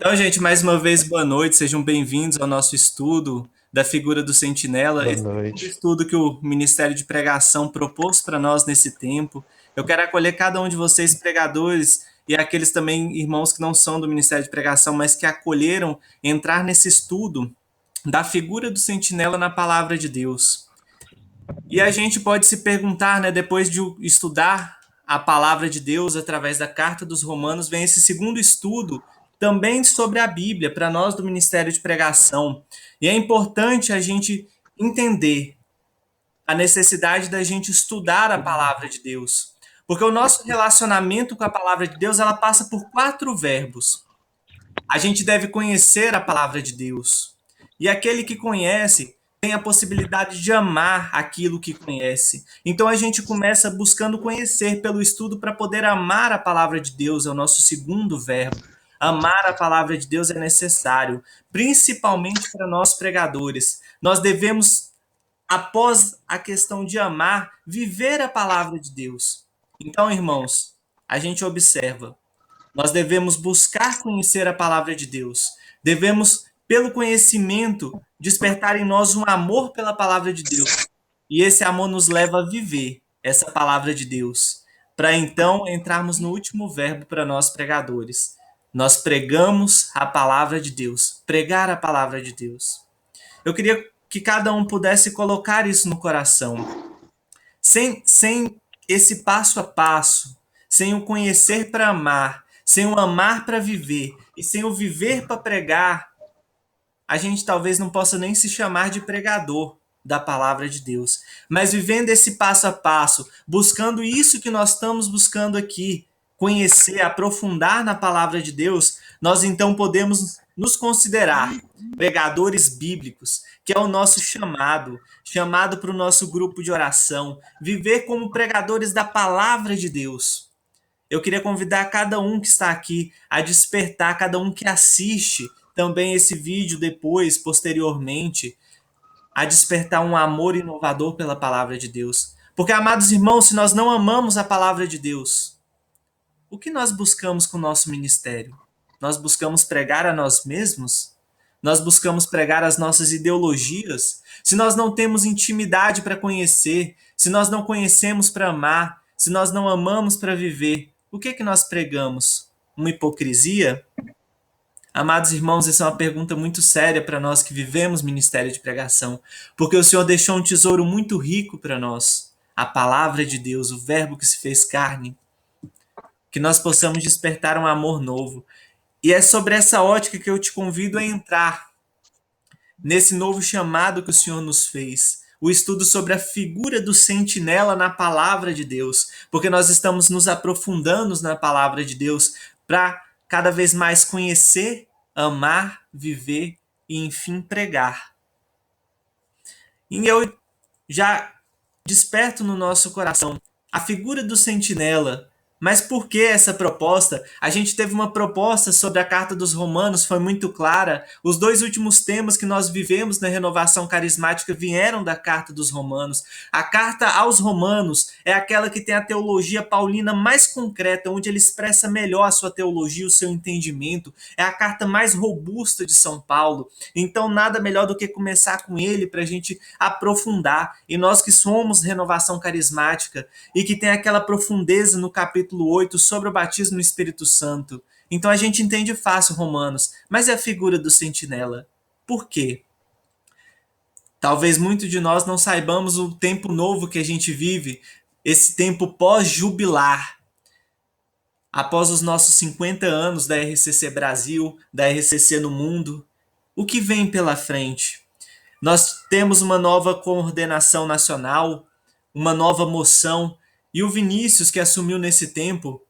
Então, gente, mais uma vez, boa noite, sejam bem-vindos ao nosso estudo da figura do sentinela, Boa esse segundo noite. estudo que o Ministério de Pregação propôs para nós nesse tempo. Eu quero acolher cada um de vocês, pregadores, e aqueles também irmãos que não são do Ministério de Pregação, mas que acolheram entrar nesse estudo da figura do sentinela na palavra de Deus. E a gente pode se perguntar, né, depois de estudar a palavra de Deus através da carta dos Romanos, vem esse segundo estudo também sobre a Bíblia, para nós do Ministério de Pregação. E é importante a gente entender a necessidade da gente estudar a palavra de Deus. Porque o nosso relacionamento com a palavra de Deus, ela passa por quatro verbos. A gente deve conhecer a palavra de Deus. E aquele que conhece tem a possibilidade de amar aquilo que conhece. Então a gente começa buscando conhecer pelo estudo para poder amar a palavra de Deus, é o nosso segundo verbo. Amar a palavra de Deus é necessário, principalmente para nós pregadores. Nós devemos, após a questão de amar, viver a palavra de Deus. Então, irmãos, a gente observa, nós devemos buscar conhecer a palavra de Deus. Devemos, pelo conhecimento, despertar em nós um amor pela palavra de Deus. E esse amor nos leva a viver essa palavra de Deus. Para então entrarmos no último verbo para nós pregadores. Nós pregamos a palavra de Deus. Pregar a palavra de Deus. Eu queria que cada um pudesse colocar isso no coração. Sem esse passo a passo, sem o conhecer para amar, sem o amar para viver e sem o viver para pregar, a gente talvez não possa nem se chamar de pregador da palavra de Deus. Mas vivendo esse passo a passo, buscando isso que nós estamos buscando aqui, conhecer, aprofundar na palavra de Deus, nós então podemos nos considerar pregadores bíblicos, que é o nosso chamado para o nosso grupo de oração, viver como pregadores da palavra de Deus. Eu queria convidar cada um que está aqui a despertar, cada um que assiste também esse vídeo depois, posteriormente, a despertar um amor inovador pela palavra de Deus. Porque, amados irmãos, se nós não amamos a palavra de Deus, o que nós buscamos com o nosso ministério? Nós buscamos pregar a nós mesmos? Nós buscamos pregar as nossas ideologias? Se nós não temos intimidade para conhecer, se nós não conhecemos para amar, se nós não amamos para viver, o que é que nós pregamos? Uma hipocrisia? Amados irmãos, essa é uma pergunta muito séria para nós que vivemos ministério de pregação, porque o Senhor deixou um tesouro muito rico para nós, a palavra de Deus, o Verbo que se fez carne, que nós possamos despertar um amor novo. E é sobre essa ótica que eu te convido a entrar nesse novo chamado que o Senhor nos fez. O estudo sobre a figura do sentinela na palavra de Deus, porque nós estamos nos aprofundando na palavra de Deus para cada vez mais conhecer, amar, viver e, enfim, pregar. E eu já desperto no nosso coração a figura do sentinela. Mas por que essa proposta? A gente teve uma proposta sobre a carta dos Romanos, foi muito clara. Os dois últimos temas que nós vivemos na renovação carismática vieram da carta dos Romanos. A carta aos Romanos é aquela que tem a teologia paulina mais concreta, onde ele expressa melhor a sua teologia, o seu entendimento. É a carta mais robusta de São Paulo. Então, nada melhor do que começar com ele para a gente aprofundar. E nós que somos renovação carismática e que tem aquela profundeza no capítulo 8 sobre o batismo no Espírito Santo. Então a gente entende fácil Romanos, mas é a figura do sentinela. Por quê? Talvez muitos de nós não saibamos o tempo novo que a gente vive, esse tempo pós-jubilar. Após os nossos 50 anos da RCC Brasil, da RCC no mundo, o que vem pela frente? Nós temos uma nova coordenação nacional, uma nova moção, e o Vinícius, que assumiu nesse tempo,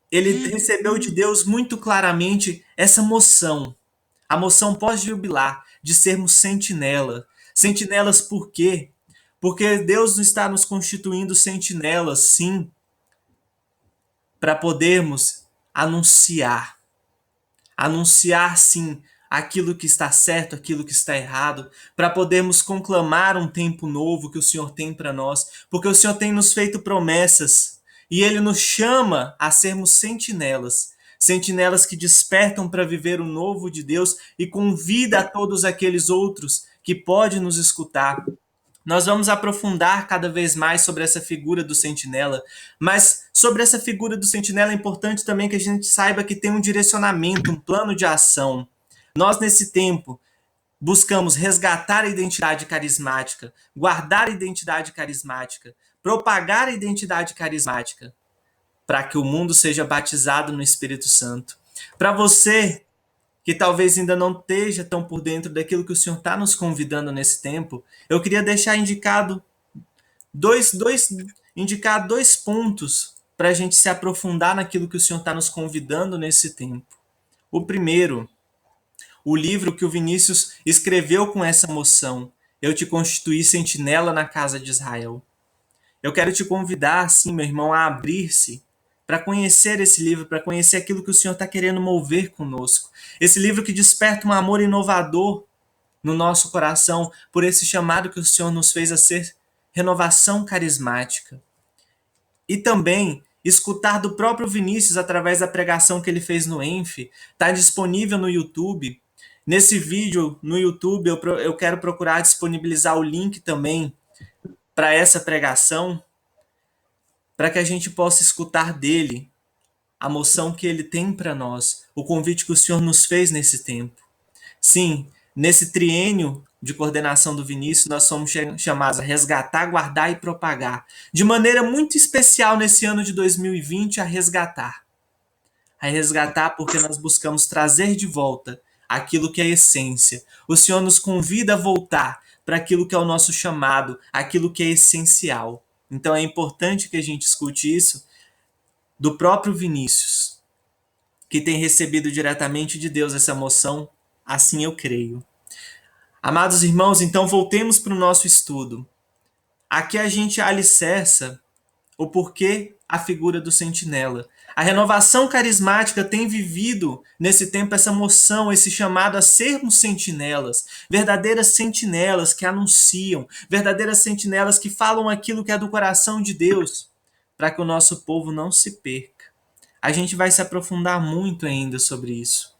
ele recebeu de Deus muito claramente essa moção, a moção pós-jubilar, de sermos sentinela. Sentinelas por quê? Porque Deus está nos constituindo sentinelas, sim, para podermos anunciar. Anunciar, sim, aquilo que está certo, aquilo que está errado, para podermos conclamar um tempo novo que o Senhor tem para nós, porque o Senhor tem nos feito promessas e Ele nos chama a sermos sentinelas. sentinelas que despertam para viver o novo de Deus e convida a todos aqueles outros que podem nos escutar. Nós vamos aprofundar cada vez mais sobre essa figura do sentinela, mas sobre essa figura do sentinela é importante também que a gente saiba que tem um direcionamento, um plano de ação. Nós, nesse tempo, buscamos resgatar a identidade carismática, guardar a identidade carismática, propagar a identidade carismática, para que o mundo seja batizado no Espírito Santo. Para você que talvez ainda não esteja tão por dentro daquilo que o Senhor está nos convidando nesse tempo, eu queria deixar indicar dois pontos para a gente se aprofundar naquilo que o Senhor está nos convidando nesse tempo. O primeiro, o livro que o Vinícius escreveu com essa moção, Eu te constituí sentinela na casa de Israel. Eu quero te convidar, sim, meu irmão, a abrir-se para conhecer esse livro, para conhecer aquilo que o Senhor está querendo mover conosco. Esse livro que desperta um amor inovador no nosso coração por esse chamado que o Senhor nos fez a ser renovação carismática. E também escutar do próprio Vinícius através da pregação que ele fez no ENF. Está disponível no YouTube. Nesse vídeo no YouTube eu quero procurar disponibilizar o link também para essa pregação, para que a gente possa escutar dele a moção que ele tem para nós, o convite que o Senhor nos fez nesse tempo. Sim, nesse triênio de coordenação do Vinícius, nós somos chamados a resgatar, guardar e propagar. De maneira muito especial nesse ano de 2020, a resgatar. A resgatar porque nós buscamos trazer de volta aquilo que é a essência. O Senhor nos convida a voltar para aquilo que é o nosso chamado, aquilo que é essencial. Então é importante que a gente escute isso do próprio Vinícius, que tem recebido diretamente de Deus essa moção, assim eu creio. Amados irmãos, então voltemos para o nosso estudo. Aqui a gente alicerça o porquê a figura do sentinela. A renovação carismática tem vivido nesse tempo essa moção, esse chamado a sermos sentinelas, verdadeiras sentinelas que anunciam, verdadeiras sentinelas que falam aquilo que é do coração de Deus, para que o nosso povo não se perca. A gente vai se aprofundar muito ainda sobre isso.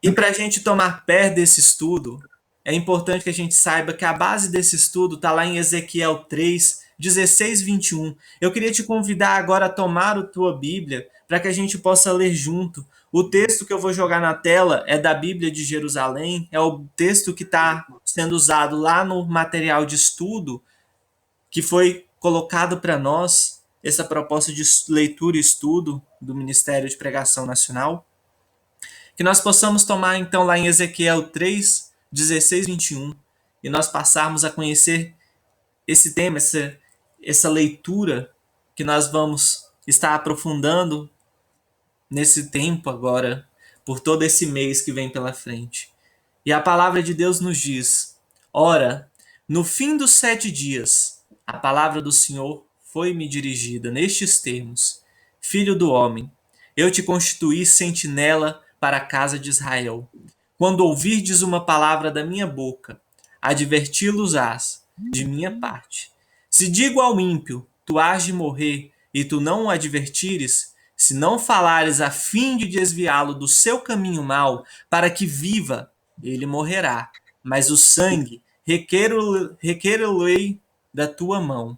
E para a gente tomar pé desse estudo, é importante que a gente saiba que a base desse estudo está lá em Ezequiel 3, 16, 21. Eu queria te convidar agora a tomar a tua Bíblia para que a gente possa ler junto. O texto que eu vou jogar na tela é da Bíblia de Jerusalém, é o texto que está sendo usado lá no material de estudo que foi colocado para nós, essa proposta de leitura e estudo do Ministério de Pregação Nacional. Que nós possamos tomar então lá em Ezequiel 3, 16, 21, e nós passarmos a conhecer esse tema, essa leitura que nós vamos estar aprofundando nesse tempo agora, por todo esse mês que vem pela frente. E a palavra de Deus nos diz: Ora, no fim dos 7 dias, a palavra do Senhor foi-me dirigida nestes termos: Filho do homem, eu te constituí sentinela para a casa de Israel. Quando ouvirdes uma palavra da minha boca, adverti-los-ás de minha parte. Se digo ao ímpio, tu hás de morrer, e tu não o advertires, se não falares a fim de desviá-lo do seu caminho mau, para que viva, ele morrerá, mas o sangue requer-lo-ei da tua mão.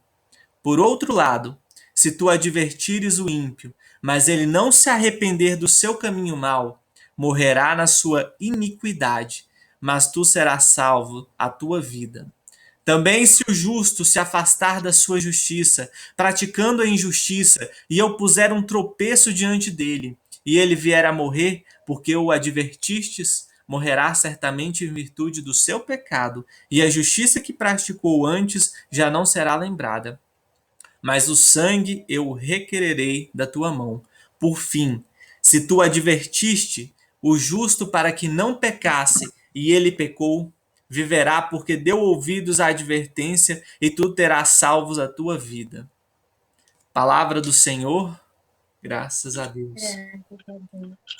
Por outro lado, se tu advertires o ímpio, mas ele não se arrepender do seu caminho mau, morrerá na sua iniquidade, mas tu serás salvo a tua vida. Também se o justo se afastar da sua justiça, praticando a injustiça, e eu puser um tropeço diante dele, e ele vier a morrer, porque o advertistes, morrerá certamente em virtude do seu pecado, e a justiça que praticou antes já não será lembrada. Mas o sangue eu requererei da tua mão. Por fim, se tu advertiste o justo para que não pecasse, e ele pecou, viverá porque deu ouvidos à advertência, e tu terás salvos a tua vida. Palavra do Senhor, graças a Deus.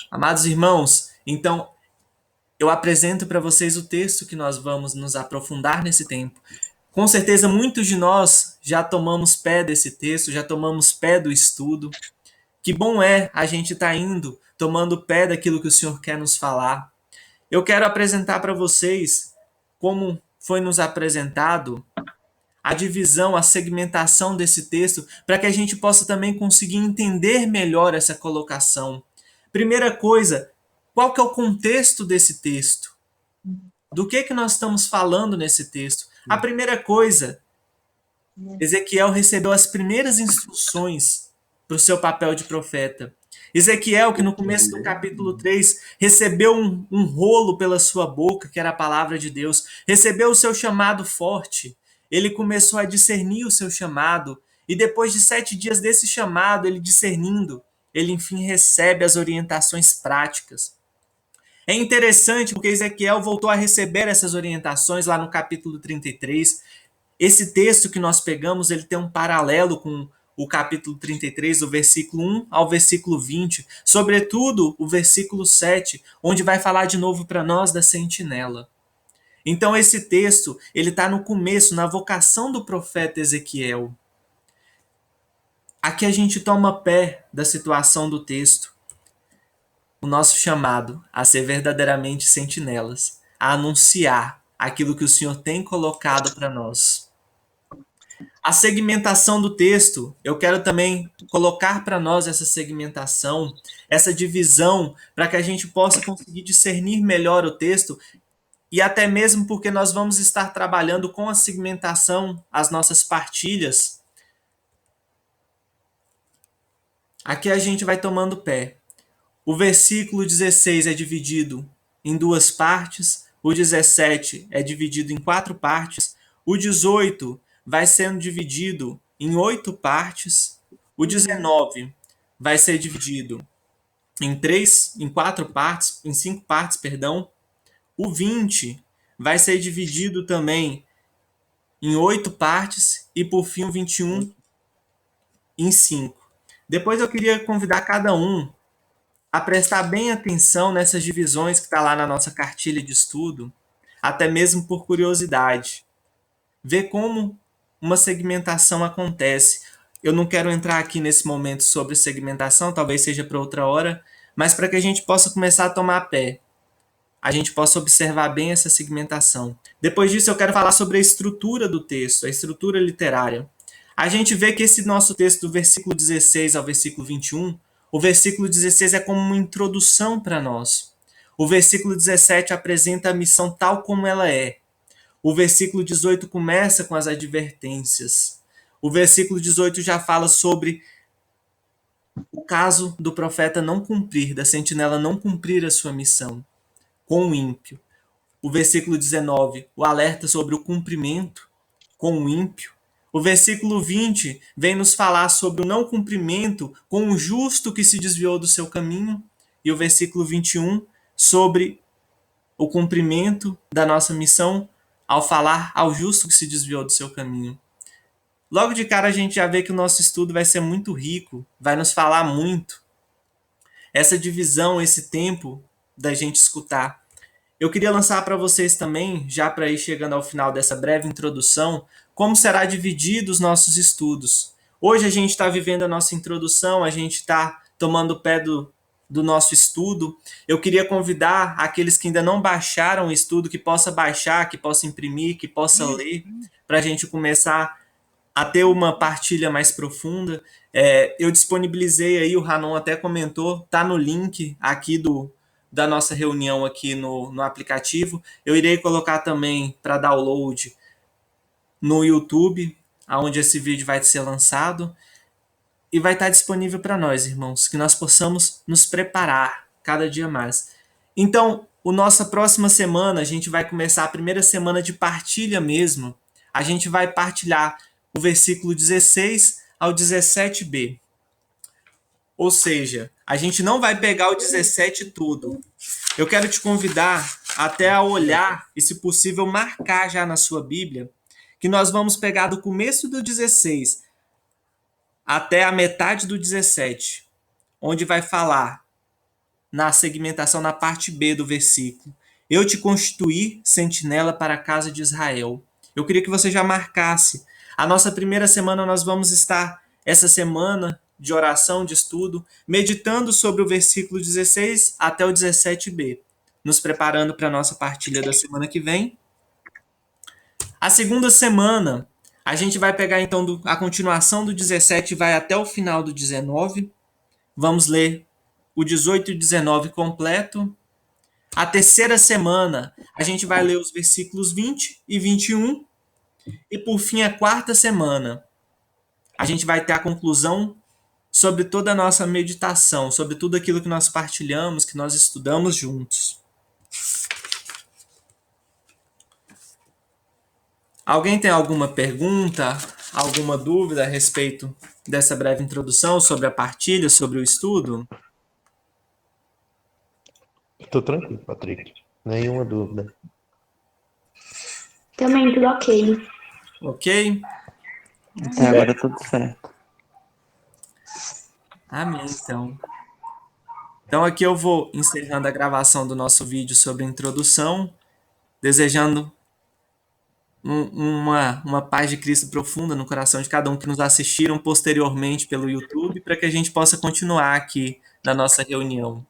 Amados irmãos, então eu apresento para vocês o texto que nós vamos nos aprofundar nesse tempo. Com certeza muitos de nós já tomamos pé desse texto, já tomamos pé do estudo, Que bom é a gente estar indo, tomando pé daquilo que o Senhor quer nos falar. Eu quero apresentar para vocês como foi nos apresentado a divisão, a segmentação desse texto, para que a gente possa também conseguir entender melhor essa colocação. Primeira coisa, qual que é o contexto desse texto? Do que nós estamos falando nesse texto? A primeira coisa, Ezequiel recebeu as primeiras instruções para o seu papel de profeta. Ezequiel, que no começo do capítulo 3 recebeu um rolo pela sua boca, que era a palavra de Deus, recebeu o seu chamado forte. Ele começou a discernir o seu chamado, e depois de 7 dias desse chamado, ele discernindo, ele enfim recebe as orientações práticas. É interessante porque Ezequiel voltou a receber essas orientações lá no capítulo 33. Esse texto que nós pegamos, ele tem um paralelo com o capítulo 33, do versículo 1 ao versículo 20, sobretudo o versículo 7, onde vai falar de novo para nós da sentinela. Então esse texto, ele está no começo, na vocação do profeta Ezequiel. Aqui a gente toma pé da situação do texto, o nosso chamado a ser verdadeiramente sentinelas, a anunciar aquilo que o Senhor tem colocado para nós. A segmentação do texto, eu quero também colocar para nós essa segmentação, essa divisão, para que a gente possa conseguir discernir melhor o texto e até mesmo porque nós vamos estar trabalhando com a segmentação, as nossas partilhas. Aqui a gente vai tomando pé. O versículo 16 é dividido em 2 partes, o 17 é dividido em 4 partes, o 18 vai sendo dividido em 8 partes, o 19 vai ser dividido em 4 partes, em 5 partes, perdão. O 20 vai ser dividido também em 8 partes e por fim o 21 em 5. Depois eu queria convidar cada um a prestar bem atenção nessas divisões que está lá na nossa cartilha de estudo, até mesmo por curiosidade. Ver como uma segmentação acontece. Eu não quero entrar aqui nesse momento sobre segmentação, talvez seja para outra hora, mas para que a gente possa começar a tomar pé, a gente possa observar bem essa segmentação. Depois disso, eu quero falar sobre a estrutura do texto, a estrutura literária. A gente vê que esse nosso texto, do versículo 16 ao versículo 21, o versículo 16 é como uma introdução para nós. O versículo 17 apresenta a missão tal como ela é. O versículo 18 começa com as advertências. O versículo 18 já fala sobre o caso do profeta não cumprir, da sentinela não cumprir a sua missão com o ímpio. O versículo 19, o alerta sobre o cumprimento com o ímpio. O versículo 20 vem nos falar sobre o não cumprimento com o justo que se desviou do seu caminho. E o versículo 21 sobre o cumprimento da nossa missão ao falar ao justo que se desviou do seu caminho. Logo de cara a gente já vê que o nosso estudo vai ser muito rico, vai nos falar muito. Essa divisão, esse tempo da gente escutar. Eu queria lançar para vocês também, já para ir chegando ao final dessa breve introdução, como será dividido os nossos estudos. Hoje a gente está vivendo a nossa introdução, a gente está tomando pé do nosso estudo. Eu queria convidar aqueles que ainda não baixaram o estudo, que possa baixar, que possa imprimir, que possa ler, para a gente começar a ter uma partilha mais profunda. Eu disponibilizei aí, o Ranon até comentou, tá no link aqui da nossa reunião aqui no aplicativo. Eu irei colocar também para download no YouTube, onde esse vídeo vai ser lançado, e vai estar disponível para nós, irmãos, que nós possamos nos preparar cada dia mais. Então, a nossa próxima semana, a gente vai começar a primeira semana de partilha mesmo. A gente vai partilhar o versículo 16 ao 17b. Ou seja, a gente não vai pegar o 17 tudo. Eu quero te convidar até a olhar e, se possível, marcar já na sua Bíblia, que nós vamos pegar do começo do 16 até a metade do 17, onde vai falar na segmentação, na parte B do versículo: eu te constituí sentinela para a casa de Israel. Eu queria que você já marcasse. A nossa primeira semana, nós vamos estar, essa semana, de oração, de estudo, meditando sobre o versículo 16 até o 17b, nos preparando para a nossa partilha da semana que vem. A segunda semana, a gente vai pegar então a continuação do 17 e vai até o final do 19. Vamos ler o 18 e 19 completo. A terceira semana, a gente vai ler os versículos 20 e 21. E por fim, a quarta semana, a gente vai ter a conclusão sobre toda a nossa meditação, sobre tudo aquilo que nós partilhamos, que nós estudamos juntos. Alguém tem alguma pergunta, alguma dúvida a respeito dessa breve introdução sobre a partilha, sobre o estudo? Tô tranquilo, Patrick. Nenhuma dúvida. Também tudo ok. Ok? Até agora tudo certo. Amém, então. Então aqui eu vou encerrando a gravação do nosso vídeo sobre a introdução, desejando uma paz de Cristo profunda no coração de cada um que nos assistiram posteriormente pelo YouTube, para que a gente possa continuar aqui na nossa reunião.